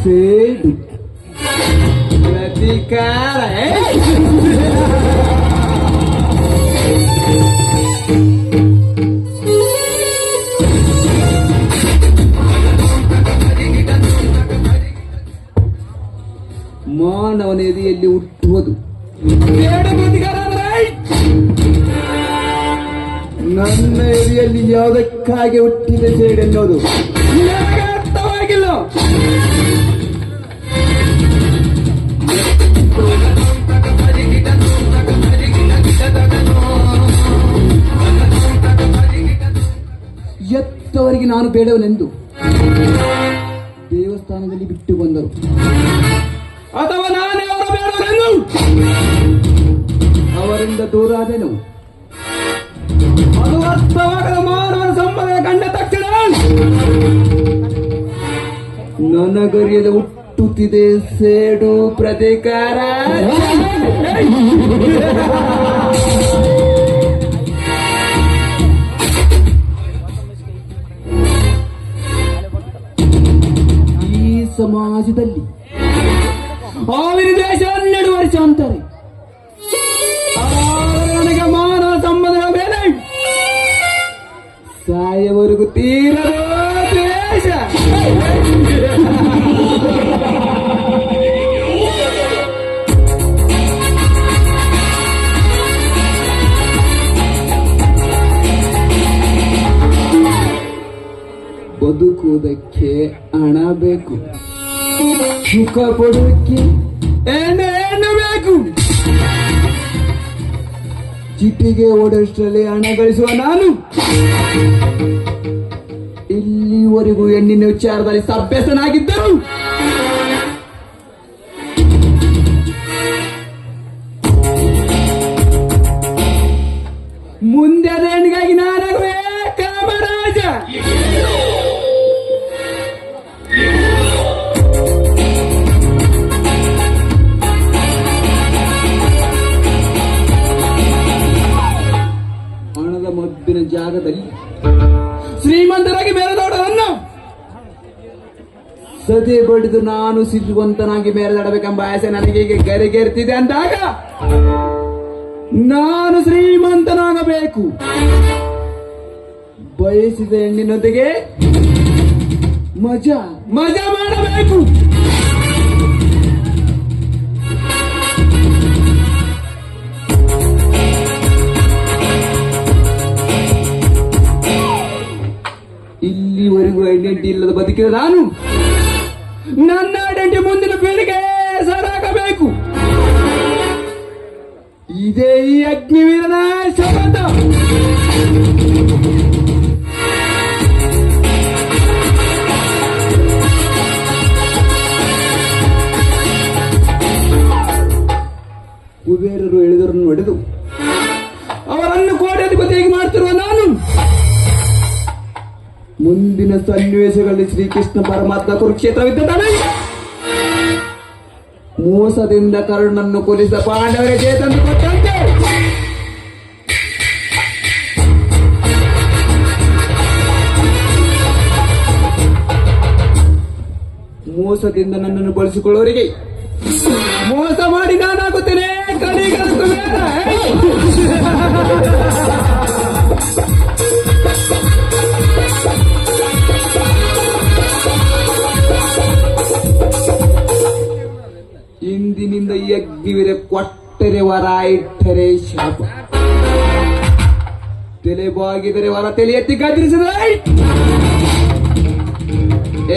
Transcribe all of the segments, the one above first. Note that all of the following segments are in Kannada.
ಸೇಡು ಪ್ರತಿಕಾರ ಮಾನವನ ಎದೆಯಲ್ಲಿ ಹುಟ್ಟುವುದು ನನ್ನ ಎದೆಯಲ್ಲಿ ಯಾವುದಕ್ಕಾಗಿ ಹುಟ್ಟಿದೆ ಸೇಡೆನ್ನೋದು ಅರ್ಥವಾಗಿಲ್ಲ. ಎತ್ತವರಿಗೆ ನಾನು ಬೇಡವನೆಂದು ದೇವಸ್ಥಾನದಲ್ಲಿ ಬಿಟ್ಟು ಬಂದರು, ಅಥವಾ ನಾನೇ ಅವರ ಬೇಡವನೆಂದು ಅವರಿಂದ ದೂರಾದೆನು. ಅದು ಅರ್ಥವಾಗದ ಮಾನವನ ಸಂಬಂಧ ಕಂಡ ತಕ್ಷಣ ನನಗರಿಯದ ಹುಟ್ಟುತ್ತಿದೆ ಸೇಡು ಪ್ರತಿಕಾರ. ಈ ಸಮಾಜದಲ್ಲಿ ಆವಿನ ದೇಶ 12 ವರ್ಷ ಅಂತಾರೆ. ನನಗೆ ಮಾನವ ಸಂಬಂಧಗಳ ಮೇಲೆ ಸಾಯವರೆಗೂ ತೀರದ ದ್ವೇಷ. ಬದುಕುವುದಕ್ಕೆ ಹಣ ಬೇಕು, ಸುಖ ಕೊಡೋದಕ್ಕೆ ಹೆಣ್ಣು ಬೇಕು. ಚಿಟಿಗೆ ಓಡೋಷ್ಟರಲ್ಲಿ ಹಣ ಗಳಿಸುವ ನಾನು ಇಲ್ಲಿವರೆಗೂ ಹೆಣ್ಣಿನ ವಿಚಾರದಲ್ಲಿ ಸಭ್ಯಸನಾಗಿದ್ದರು. ಮುಂದೆ ಅದ ಹೆಣ್ಣಿಗಾಗಿ ನಾನಾಗುವೆ ಕಾಮರಾಜ. ಹಣದ ಮಬ್ಬಿನ ಜಾಗದಲ್ಲಿ ಶ್ರೀಮಂತರಾಗಿ ಮೆರೆದೋಡರನ್ನು ಸದೆ ಬಡಿದು ನಾನು ಸಿದ್ಧವಂತನಾಗಿ ಮೆರೆದಾಡಬೇಕೆಂಬ ಆಸೆ ನನಗೆ ಈಗ ಗರಿಗೆರ್ತಿದೆ ಅಂದಾಗ ನಾನು ಶ್ರೀಮಂತನಾಗಬೇಕು. ಬಯಸಿದ ಹೆಣ್ಣಿನೊಂದಿಗೆ ಮಜಾ ಮಾಡಬೇಕು. ಇಲ್ಲಿವರೆಗೂ ಐಡೆಂಟಿ ಇಲ್ಲದ ಬದುಕಿದ ನಾನು ನನ್ನ ಐಡೆಂಟಿ ಮುಂದಿನ ಪೀಳಿಗೆ ಸಾರಾಗಬೇಕು. ಇದೇ ಈ ಅಗ್ನಿವೀರನ ಶಪಥ. ಕುಬೇರರು ಎಳೆದರನ್ನು ಹೊಡೆದು ಅವರನ್ನು ಕೋಟ್ಯಾಧಿಪತಿಯಾಗಿ ಮಾಡ್ತಿರುವ ನಾನು ಮುಂದಿನ ಸನ್ನಿವೇಶಗಳಲ್ಲಿ ಶ್ರೀಕೃಷ್ಣ ಪರಮಾತ್ಮ ಕುರುಕ್ಷೇತ್ರವಿದ್ದಾನೆ. ಮೋಸದಿಂದ ಕರ್ಣನನ್ನು ಕೊಲಿಸಿದ ಪಾಂಡವರ ಚೇತನ್ನು ಕೊಟ್ಟಂತೆ ಮೋಸದಿಂದ ನನ್ನನ್ನು ಬಳಸಿಕೊಳ್ಳುವವರಿಗೆ ಮೋಸ ಮಾಡಿ ನಾನಾಗುತ್ತೇನೆ. ಇಂದಿನಿಂದ ಈ ಅಗ್ನಿವೀರ ಕೊಟ್ಟರೆ ವರ, ಇಟ್ಟರೆ ಶಾಪ. ತಲೆ ಬಾಗಿದರೆ ವರ, ತಲೆ ಎತ್ತಿ ಗದರಿಸಿದರೆ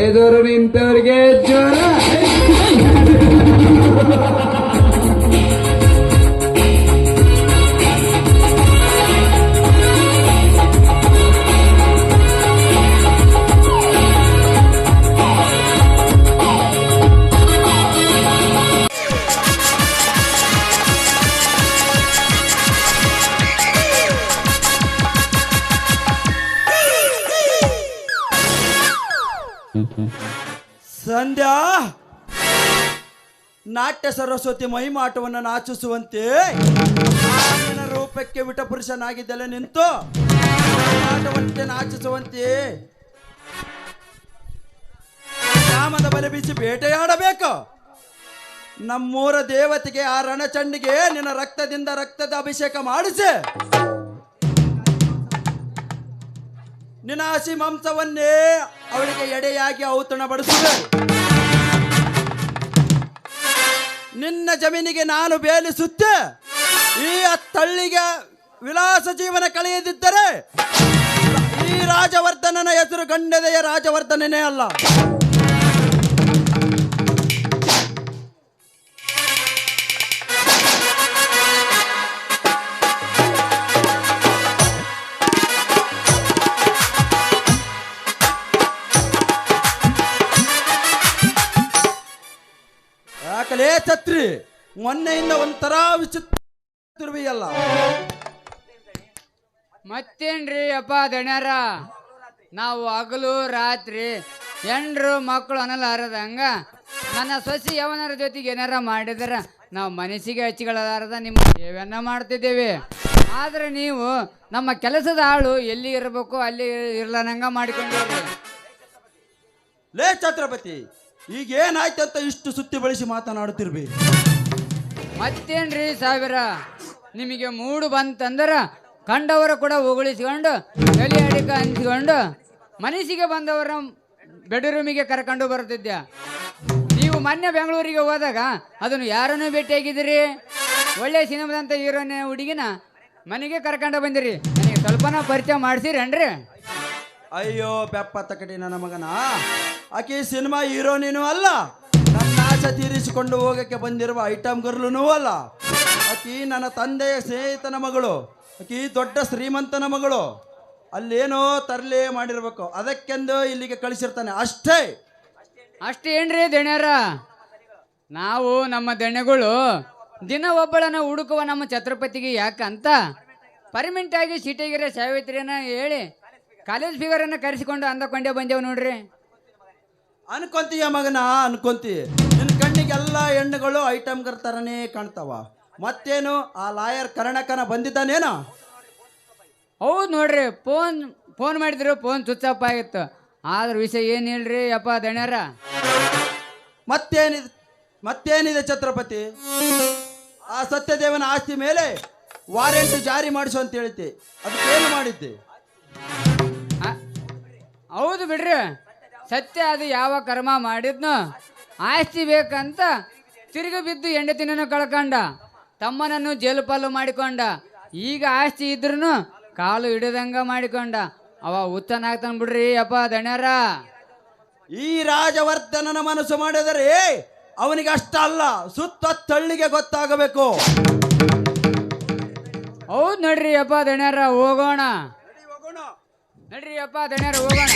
ಎದುರು ನಿಂತವರಿಗೆ ಜ್ವರ. ಸಂಧ್ಯಾ, ನಾಟ್ಯ ಸರಸ್ವತಿ ಮಹಿಮಾಟವನ್ನು ನಾಚಿಸುವಂತೆ ನಿನ್ನ ರೂಪಕ್ಕೆ ವಿಟಪುರುಷನಾಗಿದ್ದಲ್ಲ ನಿಂತು ಆಟವಂತೆ ನಾಚಿಸುವಂತೆ ಕಾಮದ ಬಲೆ ಬೀಸಿ ಬೇಟೆಯಾಡಬೇಕು. ನಮ್ಮೂರ ದೇವತೆಗೆ ಆ ರಣಚಂಡಿಗೆ ನಿನ್ನ ರಕ್ತದಿಂದ ರಕ್ತದ ಅಭಿಷೇಕ ಮಾಡಿಸಿ ನಿನ್ನ ಹಸಿ ಮಾಂಸವನ್ನೇ ಅವಳಿಗೆ ಎಡೆಯಾಗಿ ಔತಣ ಬಡಿಸುವೆ. ನಿನ್ನ ಜಮೀನಿಗೆ ನಾನು ಬೇಲಿಸುತ್ತೆ. ಈ ತಳ್ಳಿಗೆ ವಿಲಾಸ ಜೀವನ ಕಳೆಯದಿದ್ದರೆ ಈ ರಾಜವರ್ಧನನ ಹೆಸರು ಗಂಡದೆಯ ರಾಜವರ್ಧನನೇ ಅಲ್ಲ. ಯಾಕಲೇ ಛತ್ರಿ, ಮೊನ್ನೆಯಿಂದ ಒಂಥರ ವಿಚಿತ್ರವಿಯಲ್ಲ. ಮತ್ತೇನ್ರಿ ಅಪ್ಪ ದಣ್ಯಾರ, ನಾವು ಹಗಲು ರಾತ್ರಿ ಹೆಂಡ್ರು ಮಕ್ಕಳು ಅನ್ನಲಾರದಂಗ ನನ್ನ ಸೊಸಿ ಯವನರ ಜೊತೆಗೆ ಏನಾರ ಮಾಡಿದ್ರ ನಾವು ಮನಸ್ಸಿಗೆ ಹಚ್ಚಿಗಳಾರದ ನಿಮ್ಮ ಸೇವೆಯನ್ನ ಮಾಡ್ತಿದ್ದೇವೆ. ಆದ್ರೆ ನೀವು ನಮ್ಮ ಕೆಲಸದ ಆಳು ಎಲ್ಲಿ ಇರಬೇಕು ಅಲ್ಲಿ ಇರ್ಲಾನಂಗ ಮಾಡಿಕೊಂಡಿರಿ. ಲೇ ಛತ್ರಪತಿ, ಈಗ ಏನಾಯ್ತಂತ ಇಷ್ಟು ಸುತ್ತಿ ಬಳಸಿ ಮಾತನಾಡುತ್ತಿರ್ಬಿ. ಮತ್ತೇನ್ರಿ ಸಾವಿರ, ನಿಮಗೆ ಮೂಡು ಬಂತಂದ್ರ ಕಂಡವರ ಕೂಡ ಉಗುಳಿಸ್ಕೊಂಡು ತಲೆ ಅಡಿಕ ಹಂಚ್ಕೊಂಡು ಮನಸ್ಸಿಗೆ ಬಂದವರ ಬೆಡ್ರೂಮಿಗೆ ಕರ್ಕೊಂಡು ಬರ್ತಿದ್ದೆ. ನೀವು ಮೊನ್ನೆ ಬೆಂಗಳೂರಿಗೆ ಹೋದಾಗ ಅದನ್ನು ಯಾರನ್ನು ಭೇಟಿಯಾಗಿದ್ದೀರಿ? ಒಳ್ಳೆ ಸಿನಿಮಾದಂತ ಹೀರೋನ ಹುಡುಗಿನ ಮನೆಗೆ ಕರ್ಕೊಂಡು ಬಂದಿರಿ. ನನಗೆ ಸ್ವಲ್ಪನ ಪರಿಚಯ ಮಾಡಿಸಿರೇನ್ರಿ? ಅಯ್ಯೋ ಬೆಪ್ಪ ತಕಟಿ ನನ್ನ ಮಗನ, ಆಕೆ ಸಿನಿಮಾ ಹೀರೋನಿನೂ ಅಲ್ಲ, ನನ್ನ ಆಸೆ ತೀರಿಸಿಕೊಂಡು ಹೋಗಕ್ಕೆ ಬಂದಿರುವ ಐಟಮ್ ಗರ್ಲೂ ಅಲ್ಲ. ಆಕಿ ನನ್ನ ತಂದೆಯ ಸ್ನೇಹಿತನ ಮಗಳು, ಆಕಿ ದೊಡ್ಡ ಶ್ರೀಮಂತನ ಮಗಳು. ಅಲ್ಲೇನೋ ತರಲೆ ಮಾಡಿರ್ಬೇಕು, ಅದಕ್ಕೆಂದು ಇಲ್ಲಿಗೆ ಕಳಿಸಿರ್ತಾನೆ ಅಷ್ಟೇ. ಅಷ್ಟೇನ್ರಿ ದಣ್ಯಾರ? ನಾವು ನಮ್ಮ ದಣ್ಣೆಗಳು ದಿನ ಒಬ್ಬಳನ್ನ ಹುಡುಕುವ ನಮ್ಮ ಛತ್ರಪತಿಗೆ ಯಾಕಂತ ಪರ್ಮಿನೆಂಟ್ ಆಗಿ ಸಿಟಿಗಿರೋ ಸಾವಿತ್ರಿಯನ್ನ ಹೇಳಿ ಕಾಲೇಜ್ ಫಿಗರನ್ನು ಕರೆಸಿಕೊಂಡು ಅಂದಕೊಂಡೇ ಬಂದೇವು ನೋಡ್ರಿ. ಅನ್ಕೊಂತೀಯ ಮಗನ, ಅನ್ಕೊಂತಿ. ನಿನ್ನ ಕಣ್ಣಿಗೆಲ್ಲ ಹೆಣ್ಣುಗಳು ಐಟಮ್ ತರನೇ ಕಾಣ್ತಾವ. ಮತ್ತೇನು ಆ ಲಾಯರ್ ಕರ್ಣಕನ ಬಂದಿದ್ದಾನೇನೋ? ಹೌದು ನೋಡ್ರಿ, ಫೋನ್ ಮಾಡಿದ್ರು, ಫೋನ್ ಸ್ವಿಚ್ ಆಫ್ ಆಗಿತ್ತು. ಆದ್ರ ವಿಷಯ ಏನು ಹೇಳ್ರಿ ಅಪ್ಪ ದಣ್ಯಾರ? ಮತ್ತೇನಿದೆ ಛತ್ರಪತಿ? ಆ ಸತ್ಯದೇವನ ಆಸ್ತಿ ಮೇಲೆ ವಾರೆಂಟ್ ಜಾರಿ ಮಾಡಿಸು ಅಂತ ಹೇಳ್ತಿ, ಅದಕ್ಕೇನು ಮಾಡಿದ್ದೆ? ಹೌದು ಬಿಡ್ರಿ, ಸತ್ಯ ಅದು ಯಾವ ಕರ್ಮ ಮಾಡಿದ್ನೋ ಆಸ್ತಿ ಬೇಕಂತ ತಿರುಗಿ ಬಿದ್ದು ಹೆಂಡತಿನನ್ನು ಕಳ್ಕೊಂಡ, ತಮ್ಮನನ್ನು ಜೇಲು ಪಾಲು ಮಾಡಿಕೊಂಡ. ಈಗ ಆಸ್ತಿ ಇದ್ರೂ ಕಾಲು ಹಿಡಿದಂಗ ಮಾಡಿಕೊಂಡ. ಅವ ಹುಚ್ಚನಾಗ್ತಾನ ಬಿಡ್ರಿ ಅಪ್ಪ ದಣ್ಯಾರ. ಈ ರಾಜವರ್ಧನನ ಮನಸ್ಸು ಮಾಡಿದರೆ ಅವನಿಗೆ ಅಷ್ಟ ಅಲ್ಲ, ಸುತ್ತ ತಳ್ಳಿಗೆ ಗೊತ್ತಾಗಬೇಕು. ಹೌದು ನಡ್ರಿ ಅಪ್ಪ ದಣ್ಯಾರ, ಹೋಗೋಣ. ನಡ್ರಿ ಅಪ್ಪ ದಣ್ಯಾರ, ಹೋಗೋಣ.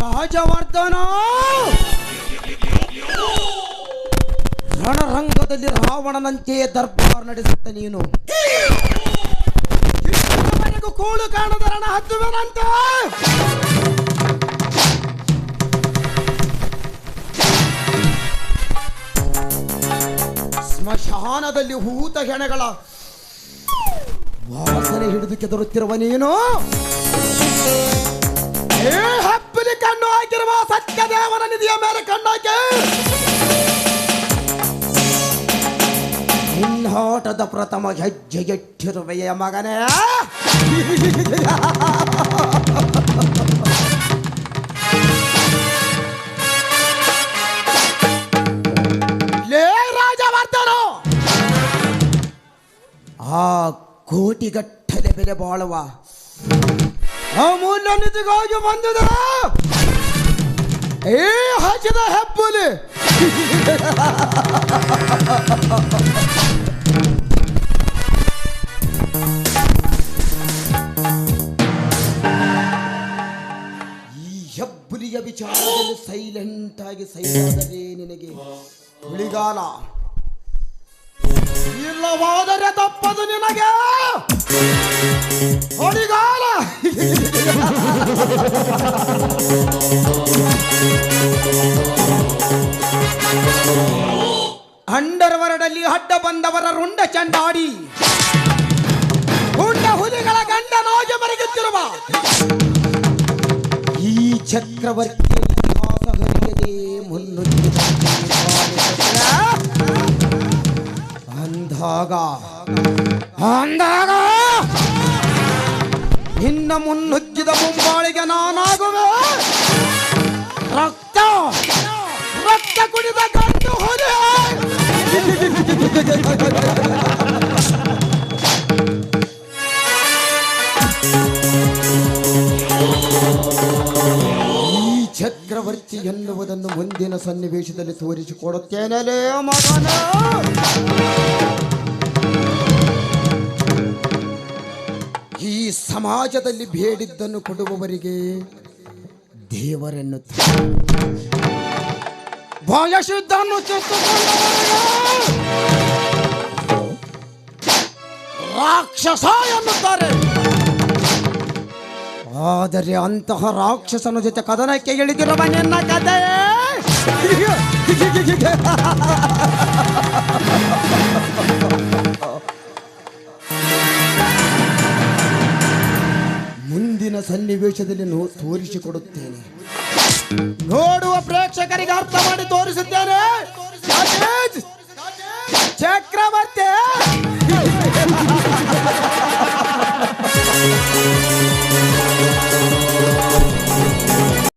ರಾಜವರ್ಧನ ರಣರಂಗದಲ್ಲಿ ರಾವಣನಂತೆ ದರ್ಬಾರ್ ನಡೆಸುತ್ತ ನೀನು ಮನೆಗೂ ಕೂಳು ಕಾಣದ ರಣ ಹತ್ತುವನಂತ ಸ್ಮಶಾನದಲ್ಲಿ ಹೂತ ಹೆಣಗಳ ವಾಸನೆ ಹಿಡಿದು ಕೆದರುತ್ತಿರುವ ನೀನು ಹಪ್ಪಲಿ ಕಣ್ಣು ಹಾಕಿರುವ ಸತ್ಯದೇವನ ನಿಧಿಯ ಮೇಲೆ ಕಣ್ಣಾಕೆ ನಿನ್ನೋಟದ ಪ್ರಥಮ ಹೆಜ್ಜೆಗೆಟ್ಟಿರುವೆಯ ಮಗನೇ ಲೇ ರಾಜವರ್ಧನು ಆ ಕೋಟಿಗಟ್ಟಲೆ ಬೆಲೆ ಬಾಳುವ ಅಮೂಲ್ಯ ನಿಧಿಗಾಗಿ ಬಂದಿದೆ ಏ ಹಚ್ಚಿದ ಹೆಬ್ಬುಲಿ ಈ ಹೆಬ್ಬುಲಿಯ ವಿಚಾರದಲ್ಲಿ ಸೈಲೆಂಟ್ ಆಗಿ ಸೈಲಾದರೆ ನಿನಗೆ ಹುಳಿಗಾಲ ಇಲ್ಲವಾದರೆ ತಪ್ಪದು ನಿನಗೆ ಹೊಡಿಗಾಲ ಅಂಡರ್ವರದಲ್ಲಿ ಅಡ್ಡ ಬಂದವರ ರುಂಡ ಚಂಡಾಡಿ ಹುಂಡ ಹುಲಿಗಳ ಗಂಡನಾಗಿ ಮರಗುತ್ತಿರುವ ಈ ಚಕ್ರವರ್ತಿಯ ಇತಿಹಾಸ ಹರಿಯದೆ ಮುನ್ನುಗ್ಗಿದ ಅಂದಾಗ ನಿನ್ನ ಮುನ್ನುಗ್ಗಿದ ಮುಂಬಾಳಿಗೆ ನಾನಾಗುವೆ ರಕ್ತ ರಕ್ತ ಕುಡಿದ ಗಂಡು ಹುಲಿ ಈ ಚಕ್ರವರ್ತಿ ಎನ್ನುವುದನ್ನು ಮುಂದಿನ ಸನ್ನಿವೇಶದಲ್ಲಿ ತೋರಿಸಿಕೊಡುತ್ತೇನೆ ಮಗನ. ಈ ಸಮಾಜದಲ್ಲಿ ಬೇಡಿದ್ದನ್ನು ಕೊಡುವವರಿಗೆ ದೇವರೆನ್ನುತ್ತಾರೆ, ಭಯಶುದ್ಧನ್ನು ರಾಕ್ಷಸ ಎನ್ನುತ್ತಾರೆ. ಆದರೆ ಅಂತಹ ರಾಕ್ಷಸನ ಜೊತೆ ಕದನಕ್ಕೆ ಇಳಿದಿರುವ ನಿನ್ನ ಕಥೆ ಮುಂದಿನ ಸನ್ನಿವೇಶದಲ್ಲಿ ತೋರಿಸಿಕೊಡುತ್ತೇನೆ. ನೋಡುವ ಪ್ರೇಕ್ಷಕರಿಗೆ ಅರ್ಥ ಮಾಡಿ ತೋರಿಸುತ್ತೇನೆ. ಚಕ್ರವರ್ತಿ